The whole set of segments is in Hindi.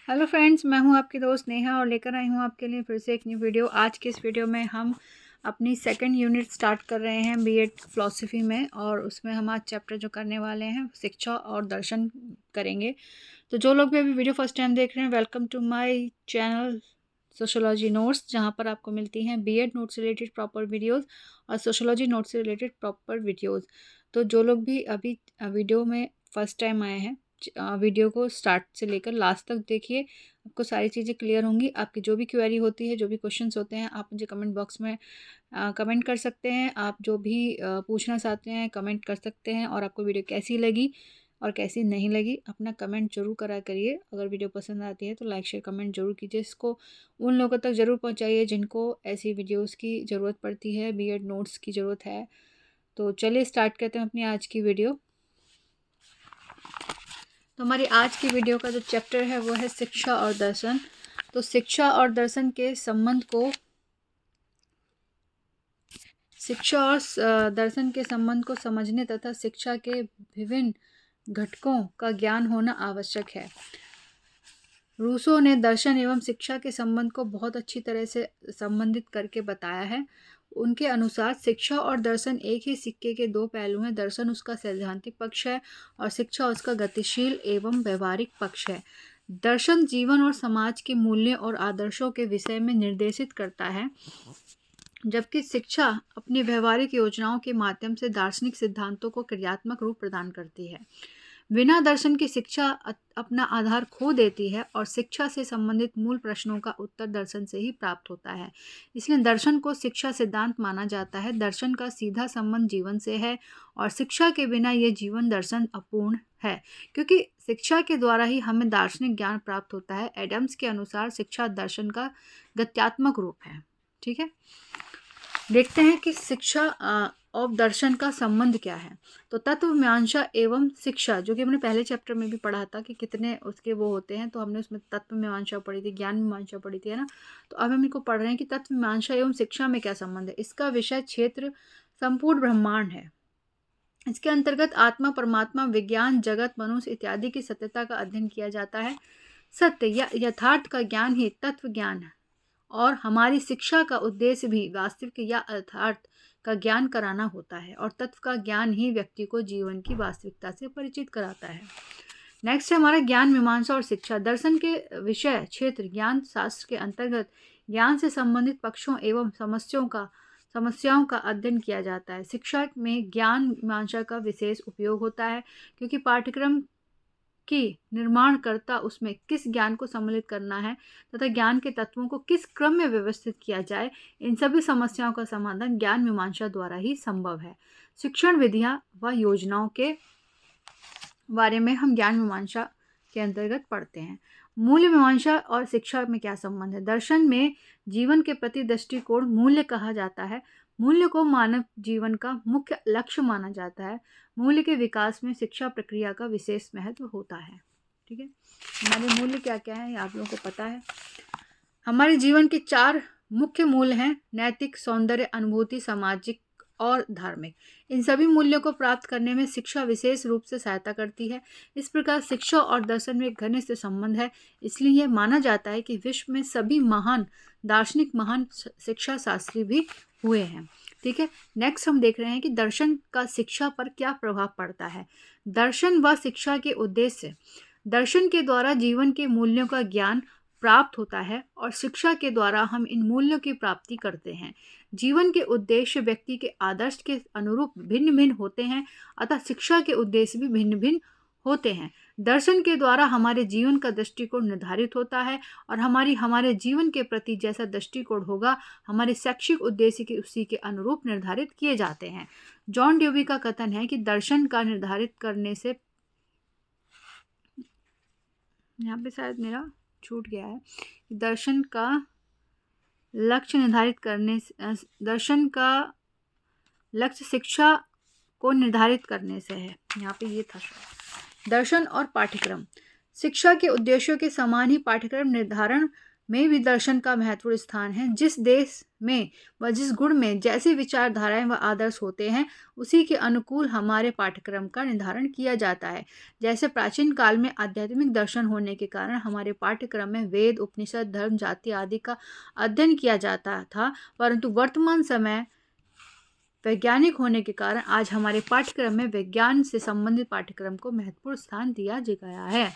हेलो फ्रेंड्स, मैं हूं आपकी दोस्त नेहा और लेकर आई हूं आपके लिए फिर से एक न्यू वीडियो। आज के इस वीडियो में हम अपनी सेकंड यूनिट स्टार्ट कर रहे हैं बीएड फिलॉसफी में, और उसमें हम आज चैप्टर जो करने वाले हैं शिक्षा और दर्शन करेंगे। तो जो लोग भी अभी वीडियो फर्स्ट टाइम देख रहे हैं, welcome to my channel sociology notes, जहां पर आपको मिलती हैं BEd notes related proper videos और सोशोलॉजी नोट्स से रिलेटेड प्रॉपर वीडियोस। तो जो लोग भी अभी वीडियो में फर्स्ट टाइम आए हैं, वीडियो को स्टार्ट से लेकर लास्ट तक देखिए, आपको सारी चीज़ें क्लियर होंगी। आपकी जो भी क्वेरी होती है, जो भी क्वेश्चंस होते हैं, आप मुझे कमेंट बॉक्स में कमेंट कर सकते हैं। आप जो भी पूछना चाहते हैं कमेंट कर सकते हैं। और आपको वीडियो कैसी लगी और कैसी नहीं लगी, अपना कमेंट जरूर करा करिए। अगर वीडियो पसंद आती है तो लाइक शेयर कमेंट जरूर कीजिए। इसको उन लोगों तक ज़रूर पहुँचाइए जिनको ऐसी वीडियोज़ की ज़रूरत पड़ती है, बीएड नोट्स की ज़रूरत है। तो चलिए स्टार्ट करते हैं अपनी आज की वीडियो। तो हमारी आज की वीडियो का जो चैप्टर है वो है शिक्षा और दर्शन। तो शिक्षा और दर्शन के संबंध को समझने तथा शिक्षा के विभिन्न घटकों का ज्ञान होना आवश्यक है। रूसो ने दर्शन एवं शिक्षा के संबंध को बहुत अच्छी तरह से संबंधित करके बताया है। उनके अनुसार शिक्षा और दर्शन एक ही सिक्के के दो पहलू हैं। दर्शन उसका सैद्धांतिक पक्ष है और शिक्षा उसका गतिशील एवं व्यवहारिक पक्ष है। दर्शन जीवन और समाज के मूल्यों और आदर्शों के विषय में निर्देशित करता है, जबकि शिक्षा अपनी व्यवहारिक योजनाओं के माध्यम से दार्शनिक सिद्धांतों को क्रियात्मक रूप प्रदान करती है। बिना दर्शन की शिक्षा अपना आधार खो देती है और शिक्षा से संबंधित मूल प्रश्नों का उत्तर दर्शन से ही प्राप्त होता है। इसलिए दर्शन को शिक्षा सिद्धांत माना जाता है। दर्शन का सीधा संबंध जीवन से है और शिक्षा के बिना ये जीवन दर्शन अपूर्ण है, क्योंकि शिक्षा के द्वारा ही हमें दार्शनिक ज्ञान प्राप्त होता है। एडम्स के अनुसार शिक्षा दर्शन का गत्यात्मक रूप है। ठीक है, देखते हैं कि शिक्षा और दर्शन का संबंध क्या है। तो तत्व मीमांसा एवं शिक्षा, जो कि हमने पहले चैप्टर में भी पढ़ा था कि कितने उसके वो होते हैं, तो हमने उसमें तत्व मीमांसा पढ़ी थी, ज्ञान मीमांसा पढ़ी थी, है ना। तो अब हम इनको पढ़ रहे हैं कि तत्व मीमांसा एवं शिक्षा में क्या संबंध है। इसका विषय क्षेत्र संपूर्ण ब्रह्मांड है। इसके अंतर्गत आत्मा, परमात्मा, विज्ञान, जगत, मनुष्य इत्यादि की सत्यता का अध्ययन किया जाता है। सत्य या यथार्थ का ज्ञान ही तत्व ज्ञान है, और हमारी शिक्षा का उद्देश्य भी वास्तविक या यथार्थ का ज्ञान कराना होता है, और तत्व का ज्ञान ही व्यक्ति को जीवन की वास्तविकता से परिचित कराता है। नेक्स्ट है हमारा ज्ञान मीमांसा और शिक्षा। दर्शन के विषय क्षेत्र ज्ञान शास्त्र के अंतर्गत ज्ञान से संबंधित पक्षों एवं समस्याओं का अध्ययन किया जाता है। शिक्षा में ज्ञान मीमांसा का विशेष उपयोग होता है, क्योंकि पाठ्यक्रम कि निर्माणकर्ता उसमें किस ज्ञान को सम्मिलित करना है तथा ज्ञान के तत्वों को किस क्रम में व्यवस्थित किया जाए, इन सभी समस्याओं का समाधान ज्ञान मीमांसा द्वारा ही संभव है। शिक्षण विधियां व योजनाओं के बारे में हम ज्ञान मीमांसा के अंतर्गत पढ़ते हैं। मूल्य मीमांसा और शिक्षा में क्या संबंध है। दर्शन में जीवन के प्रति दृष्टिकोण मूल्य कहा जाता है। मूल्य को मानव जीवन का मुख्य लक्ष्य माना जाता है। मूल्य के विकास में शिक्षा प्रक्रिया का विशेष महत्व होता है। ठीक है, हमारे मूल्य क्या क्या है, आप लोगों को पता है। हमारे जीवन के 4 मुख्य मूल्य हैं: नैतिक, सौंदर्य, अनुभूति, सामाजिक और धार्मिक। इन सभी मूल्यों को प्राप्त करने में शिक्षा विशेष रूप से सहायता करती है। इस प्रकार शिक्षा और दर्शन में एक घनिष्ठ संबंध है। इसलिए यह माना जाता है कि विश्व में सभी महान दार्शनिक महान शिक्षा शास्त्री भी हुए हैं। ठीक है, नेक्स्ट हम देख रहे हैं कि दर्शन का शिक्षा पर क्या प्रभाव पड़ता है। दर्शन व शिक्षा के उद्देश्य। दर्शन के द्वारा जीवन के मूल्यों का ज्ञान प्राप्त होता है और शिक्षा के द्वारा हम इन मूल्यों की प्राप्ति करते हैं। जीवन के उद्देश्य व्यक्ति के आदर्श के अनुरूप भिन्न भिन्न होते हैं, अतः शिक्षा के उद्देश्य भी भिन्न भिन्न होते हैं। दर्शन के द्वारा हमारे जीवन का दृष्टिकोण निर्धारित होता है, और हमारे जीवन के प्रति जैसा दृष्टिकोण होगा, हमारे शैक्षिक उद्देश्य के उसी के अनुरूप निर्धारित किए जाते हैं। जॉन ड्यूवी का कथन है कि दर्शन का निर्धारित करने से, यहाँ पे शायद मेरा छूट गया है, दर्शन का लक्ष्य निर्धारित करने से, दर्शन का लक्ष्य शिक्षा को निर्धारित करने से है। यहाँ पे ये था शायद। दर्शन और पाठ्यक्रम। शिक्षा के उद्देश्यों के समान ही पाठ्यक्रम निर्धारण में भी दर्शन का महत्वपूर्ण स्थान है। जिस देश में व जिस गुण में जैसी विचारधाराएं व आदर्श होते हैं, उसी के अनुकूल हमारे पाठ्यक्रम का निर्धारण किया जाता है। जैसे प्राचीन काल में आध्यात्मिक दर्शन होने के कारण हमारे पाठ्यक्रम में वेद, उपनिषद, धर्म, जाति आदि का अध्ययन किया जाता था, परंतु वर्तमान समय वैज्ञानिक होने के कारण आज हमारे पाठ्यक्रम में विज्ञान से संबंधित पाठ्यक्रम को महत्वपूर्ण स्थान दिया गया है।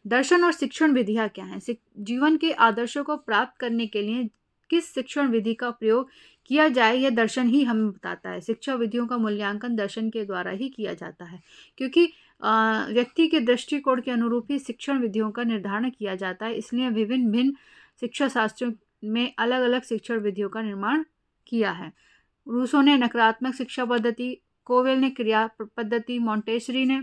दर्शन और शिक्षण विधियाँ क्या हैं? जीवन के आदर्शों को प्राप्त करने के लिए किस शिक्षण विधि का प्रयोग किया जाए, यह दर्शन ही हमें बताता है। शिक्षा विधियों का मूल्यांकन दर्शन के द्वारा ही किया जाता है, क्योंकि व्यक्ति के दृष्टिकोण के अनुरूप ही शिक्षण विधियों का निर्धारण किया जाता है। इसलिए विभिन्न भिन्न शिक्षा शास्त्रों में अलग अलग शिक्षण विधियों का निर्माण किया है। रूसो ने नकारात्मक शिक्षा पद्धति, कोवेल ने क्रिया पद्धति, मॉन्टेसरी ने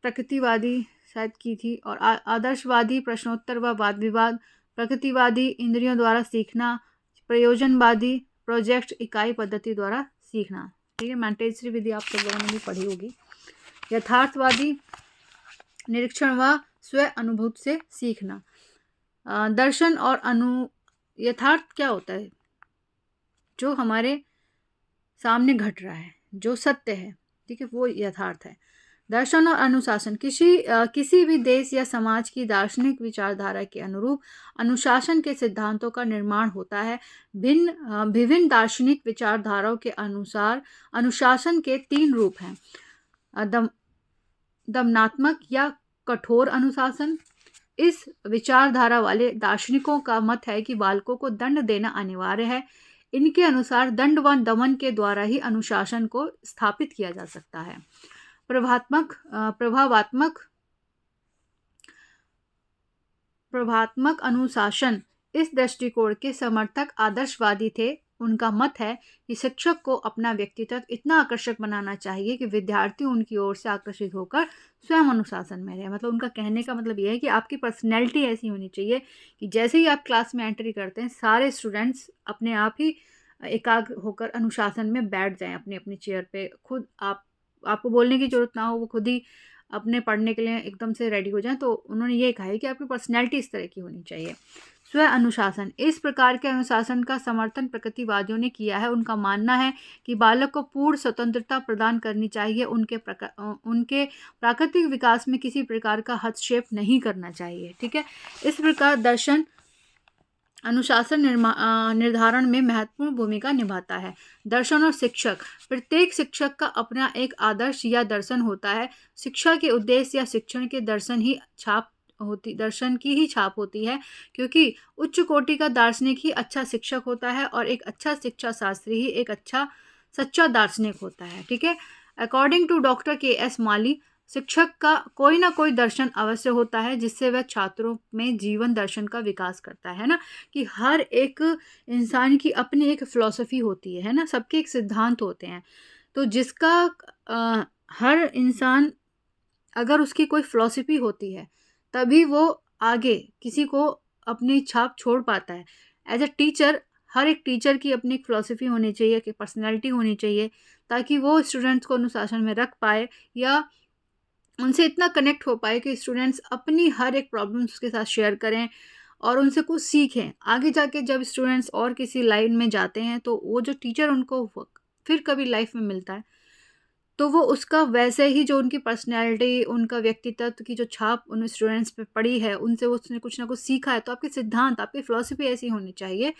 प्रकृतिवादी शायद की थी, और आदर्शवादी प्रश्नोत्तर व वाद विवाद, प्रकृतिवादी इंद्रियों द्वारा सीखना, प्रयोजनवादी प्रोजेक्ट इकाई पद्धति द्वारा सीखना। ठीक है, मॉन्टेसरी विधि आप सब लोगों ने भी पढ़ी होगी। यथार्थवादी निरीक्षण व स्व अनुभूत से सीखना। दर्शन और यथार्थ क्या होता है? जो हमारे सामने घट रहा है, जो सत्य है, ठीक है, वो यथार्थ है। दर्शन और अनुशासन किसी भी देश या समाज की दार्शनिक विचारधारा के अनुरूप अनुशासन के सिद्धांतों का निर्माण होता है। विभिन्न दार्शनिक विचारधाराओं के अनुसार अनुशासन के 3 रूप हैं: दमनात्मक या कठोर अनुशासन। इस विचारधारा वाले दार्शनिकों का मत है कि बालकों को दंड देना अनिवार्य है। इनके अनुसार दंड व दमन के द्वारा ही अनुशासन को स्थापित किया जा सकता है। प्रभावात्मक अनुशासन इस दृष्टिकोण के समर्थक आदर्शवादी थे। उनका मत है कि शिक्षक को अपना व्यक्तित्व इतना आकर्षक बनाना चाहिए कि विद्यार्थी उनकी ओर से आकर्षित होकर स्वयं अनुशासन में रहे। मतलब उनका कहने का मतलब यह है कि आपकी पर्सनैलिटी ऐसी होनी चाहिए कि जैसे ही आप क्लास में एंट्री करते हैं, सारे स्टूडेंट्स अपने आप ही एकाग्र होकर अनुशासन में बैठ जाएं अपनी अपनी चेयर पे। खुद आपको बोलने की जरूरत ना हो, वो खुद ही अपने पढ़ने के लिए एकदम से रेडी हो जाएं। तो उन्होंने ये कहा है कि आपकी पर्सनैलिटी इस तरह की होनी चाहिए। स्व अनुशासन, इस प्रकार के अनुशासन का समर्थन प्रकृतिवादियों ने किया है। उनका मानना है कि बालक को पूर्ण स्वतंत्रता प्रदान करनी चाहिए, उनके प्राकृतिक विकास में किसी प्रकार का हस्तक्षेप नहीं करना चाहिए। ठीक है, इस प्रकार दर्शन अनुशासन निर्धारण में महत्वपूर्ण भूमिका निभाता है। दर्शन और शिक्षक, प्रत्येक शिक्षक का अपना एक आदर्श या दर्शन होता है। शिक्षा के उद्देश्य या शिक्षण के दर्शन की ही छाप होती है, क्योंकि उच्च कोटि का दार्शनिक ही अच्छा शिक्षक होता है और एक अच्छा शिक्षा शास्त्री ही एक अच्छा सच्चा दार्शनिक होता है। ठीक है, अकॉर्डिंग टू डॉक्टर के.एस. माली, शिक्षक का कोई ना कोई दर्शन अवश्य होता है जिससे वह छात्रों में जीवन दर्शन का विकास करता है ना, कि हर एक इंसान की अपनी एक फिलॉसफी होती है ना, सबके एक सिद्धांत होते हैं। तो जिसका हर इंसान, अगर उसकी कोई फिलॉसफी होती है तभी वो आगे किसी को अपनी छाप छोड़ पाता है। एज अ टीचर, हर एक टीचर की अपनी एक फिलॉसफी होनी चाहिए, कि पर्सनैलिटी होनी चाहिए, ताकि वो स्टूडेंट्स को अनुशासन में रख पाए या उनसे इतना कनेक्ट हो पाए कि स्टूडेंट्स अपनी हर एक प्रॉब्लम्स उसके साथ शेयर करें और उनसे कुछ सीखें। आगे जाके जब स्टूडेंट्स और किसी लाइन में जाते हैं तो वो जो टीचर उनको फिर कभी लाइफ में मिलता है तो वो उसका वैसे ही जो उनकी पर्सनैलिटी, उनका व्यक्तित्व की जो छाप उन स्टूडेंट्स पे पड़ी है, उनसे उसने कुछ ना कुछ सीखा है। तो आपके सिद्धांत, आपकी फ़िलॉसफी ऐसी होनी चाहिए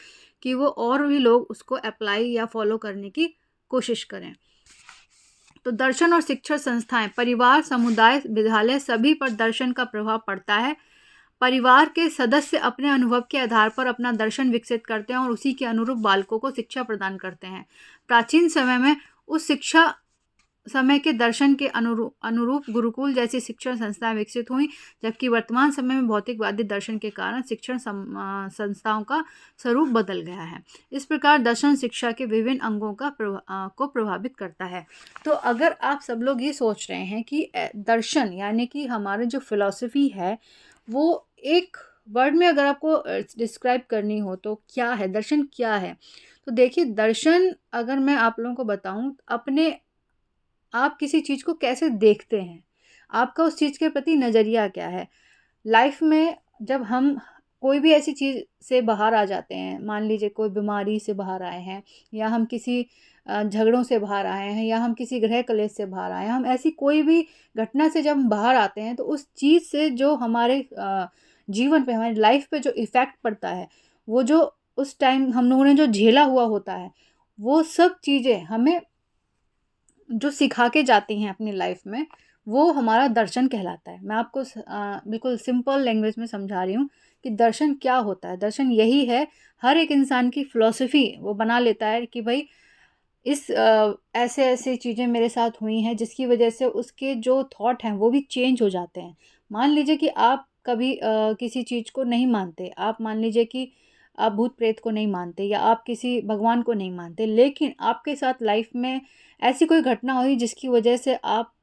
कि वो और भी लोग उसको अप्लाई या फॉलो करने की कोशिश करें। तो दर्शन और शिक्षण संस्थाएं, परिवार, समुदाय, विद्यालय सभी पर दर्शन का प्रभाव पड़ता है। परिवार के सदस्य अपने अनुभव के आधार पर अपना दर्शन विकसित करते हैं और उसी के अनुरूप बालकों को शिक्षा प्रदान करते हैं। प्राचीन समय में उस शिक्षा समय के दर्शन के अनुरूप गुरुकुल जैसी शिक्षण संस्थाएं विकसित हुई, जबकि वर्तमान समय में भौतिकवादी दर्शन के कारण शिक्षण संस्थाओं का स्वरूप बदल गया है। इस प्रकार दर्शन शिक्षा के विभिन्न अंगों को प्रभावित करता है। तो अगर आप सब लोग ये सोच रहे हैं कि दर्शन यानी कि हमारे जो फिलॉसफी है वो एक वर्ड में अगर आपको डिस्क्राइब करनी हो तो क्या है, दर्शन क्या है? तो देखिए, दर्शन अगर मैं आप लोगों को बताऊं, आप किसी चीज़ को कैसे देखते हैं, आपका उस चीज़ के प्रति नज़रिया क्या है। लाइफ में जब हम कोई भी ऐसी चीज़ से बाहर आ जाते हैं, मान लीजिए कोई बीमारी से बाहर आए हैं, या हम किसी झगड़ों से बाहर आए हैं, या हम किसी गृह कलेश से बाहर आए हैं, हम ऐसी कोई भी घटना से जब हम बाहर आते हैं तो उस चीज़ से जो हमारे जीवन पे, हमारी लाइफ पे जो इफ़ेक्ट पड़ता है, वो जो उस टाइम हम लोगों ने जो झेला हुआ होता है, वो सब चीज़ें हमें जो सिखा के जाती हैं अपनी लाइफ में, वो हमारा दर्शन कहलाता है। मैं आपको बिल्कुल सिंपल लैंग्वेज में समझा रही हूँ कि दर्शन क्या होता है। दर्शन यही है, हर एक इंसान की फ़िलॉसफ़ी वो बना लेता है कि भई इस ऐसे-ऐसे चीज़ें मेरे साथ हुई हैं जिसकी वजह से उसके जो थॉट हैं वो भी चेंज हो जाते हैं। मान लीजिए कि आप कभी किसी चीज़ को नहीं मानते, आप मान लीजिए कि आप भूत-प्रेत को नहीं मानते, या आप किसी भगवान को नहीं मानते, लेकिन आपके साथ लाइफ में ऐसी कोई घटना हुई जिसकी वजह से आप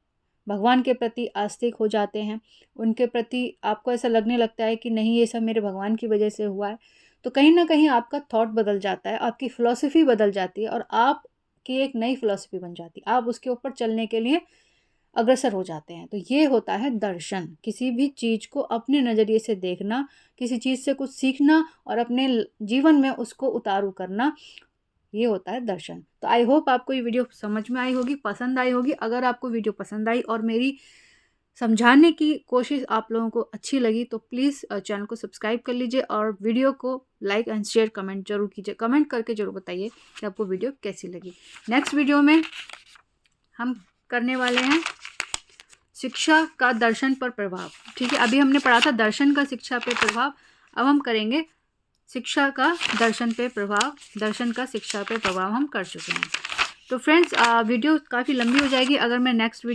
भगवान के प्रति आस्तिक हो जाते हैं, उनके प्रति आपको ऐसा लगने लगता है कि नहीं, ये सब मेरे भगवान की वजह से हुआ है। तो कहीं न कहीं आपका थॉट बदल जाता है, आपकी फ़िलॉसफ़ी बदल जाती है, और आपकी एक नई फ़िलॉसफ़ी बन जाती है। आप उसके ऊपर चलने के लिए अग्रसर हो जाते हैं। तो ये होता है दर्शन, किसी भी चीज़ को अपने नज़रिए से देखना, किसी चीज़ से कुछ सीखना और अपने जीवन में उसको उतारू करना, ये होता है दर्शन। तो आई होप आपको ये वीडियो समझ में आई होगी, पसंद आई होगी। अगर आपको वीडियो पसंद आई और मेरी समझाने की कोशिश आप लोगों को अच्छी लगी तो प्लीज़ चैनल को सब्सक्राइब कर लीजिए, और वीडियो को लाइक एंड शेयर कमेंट ज़रूर कीजिए। कमेंट करके ज़रूर बताइए कि आपको वीडियो कैसी लगी। नेक्स्ट वीडियो में हम करने वाले हैं शिक्षा का दर्शन पर प्रभाव। ठीक है, अभी हमने पढ़ा था दर्शन का शिक्षा पे प्रभाव, अब हम करेंगे शिक्षा का दर्शन पे प्रभाव। दर्शन का शिक्षा पे प्रभाव हम कर चुके हैं। तो फ्रेंड्स, वीडियो काफ़ी लंबी हो जाएगी अगर मैं नेक्स्ट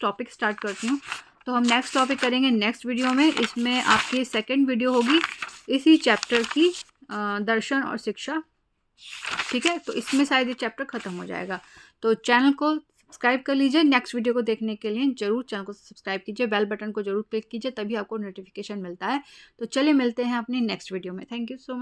टॉपिक स्टार्ट करती हूँ। तो हम नेक्स्ट टॉपिक करेंगे नेक्स्ट वीडियो में। इसमें आपकी सेकंड वीडियो होगी इसी चैप्टर की, दर्शन और शिक्षा। ठीक है, तो इसमें शायद ये चैप्टर ख़त्म हो जाएगा। तो चैनल को सब्सक्राइब कर लीजिए। नेक्स्ट वीडियो को देखने के लिए ज़रूर चैनल को सब्सक्राइब कीजिए, बेल बटन को ज़रूर क्लिक कीजिए, तभी आपको नोटिफिकेशन मिलता है। तो चलिए मिलते हैं अपनी नेक्स्ट वीडियो में। Thank you so much.